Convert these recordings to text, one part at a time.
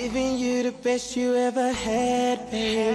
Giving you the best you ever had, babe.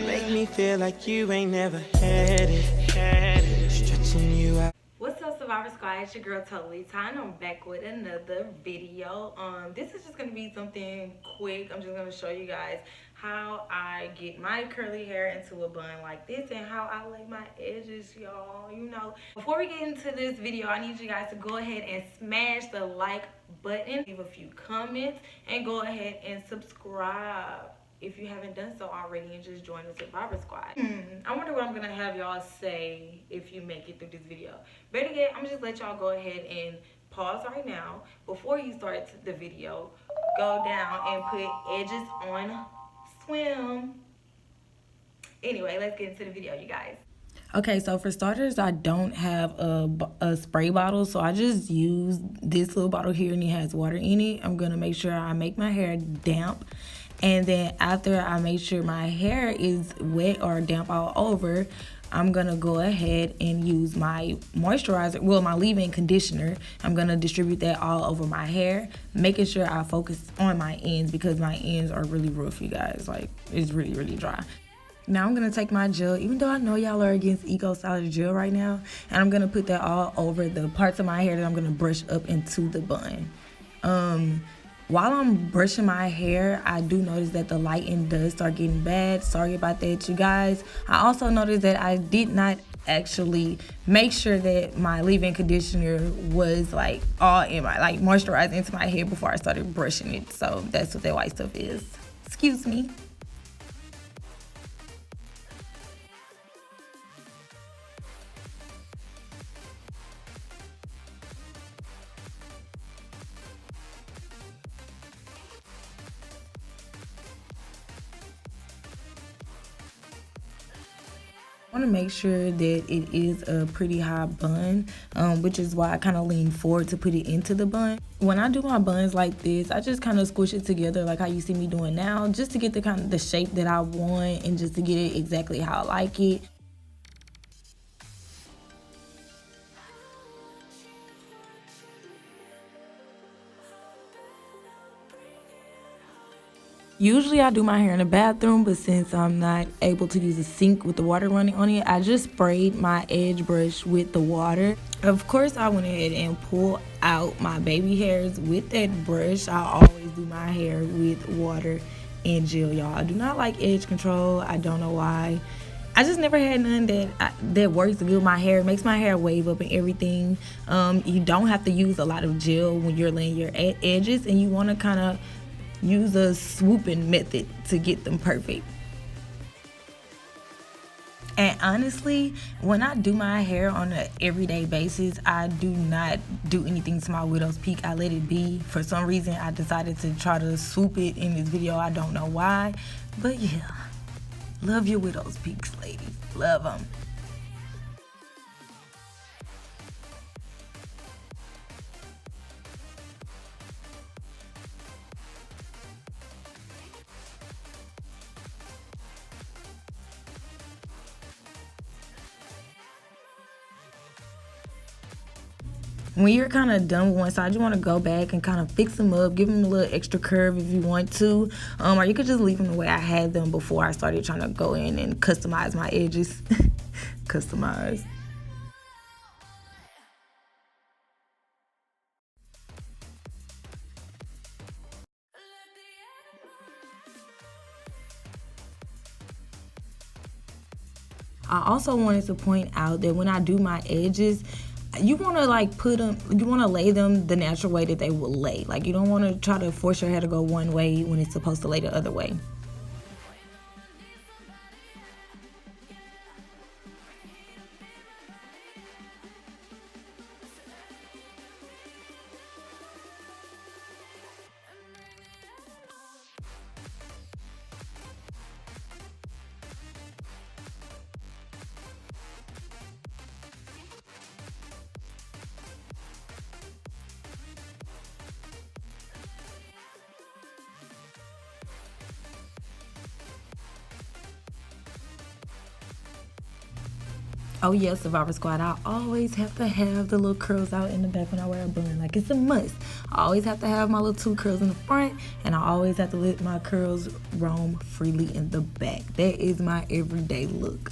Make me feel like you ain't never had it. Stretching you out. What's up, Survivor Squad? It's your girl Totally Ty, and I'm back with another video. This is just gonna be something quick. I'm just gonna show you guys how I get my curly hair into a bun like this and how I lay my edges, y'all. You know, before we get into this video, I need you guys to go ahead and smash the like button, leave a few comments, and go ahead and subscribe if you haven't done so already, and just join the Survivor Squad. I wonder what I'm gonna have y'all say if you make it through this video. Better yet, I'm just let y'all go ahead and pause right now before you start the video. Go down and put edges on swim. Anyway, let's get into the video, you guys. Okay, so for starters, I don't have a spray bottle, so I just use this little bottle here, and it has water in it. I'm gonna make sure I make my hair damp, and then after I make sure my hair is wet or damp all over, I'm gonna go ahead and use my moisturizer, well, my leave-in conditioner. I'm gonna distribute that all over my hair, making sure I focus on my ends because my ends are really rough, you guys. Like, it's really, really dry. Now I'm gonna take my gel, even though I know y'all are against Eco Solid gel right now, and I'm gonna put that all over the parts of my hair that I'm gonna brush up into the bun. While I'm brushing my hair, I do notice that the lighting does start getting bad. Sorry about that, you guys. I also noticed that I did not actually make sure that my leave-in conditioner was like all in my, like, moisturized into my hair before I started brushing it. So that's what that white stuff is. Excuse me. I want to make sure that it is a pretty high bun, which is why I kind of lean forward to put it into the bun. When I do my buns like this, I just kind of squish it together like how you see me doing now, just to get the kind of the shape that I want and just to get it exactly how I like it. Usually I do my hair in the bathroom, but since I'm not able to use a sink with the water running on it, I just sprayed my edge brush with the water. Of course, I went ahead and pulled out my baby hairs with that brush. I always do my hair with water and gel, y'all. I do not like edge control. I don't know why. I just never had none that works good with my hair. It makes my hair wave up and everything. You don't have to use a lot of gel when you're laying your edges, and you want to kind of use a swooping method to get them perfect. And honestly, when I do my hair on an everyday basis, I do not do anything to my widow's peak. I let it be. For some reason, I decided to try to swoop it in this video. I don't know why, but yeah, love your widow's peaks, ladies. Love them. When you're kind of done with one side, you want to go back and kind of fix them up, give them a little extra curve if you want to, or you could just leave them the way I had them before I started trying to go in and customize my edges. Customize. I also wanted to point out that when I do my edges, you want to like you want to lay them the natural way that they will lay. Like, you don't want to try to force your hair to go one way when it's supposed to lay the other way. Oh yeah, Survivor Squad, I always have to have the little curls out in the back when I wear a bun. Like, it's a must. I always have to have my little 2 curls in the front, and I always have to let my curls roam freely in the back. That is my everyday look.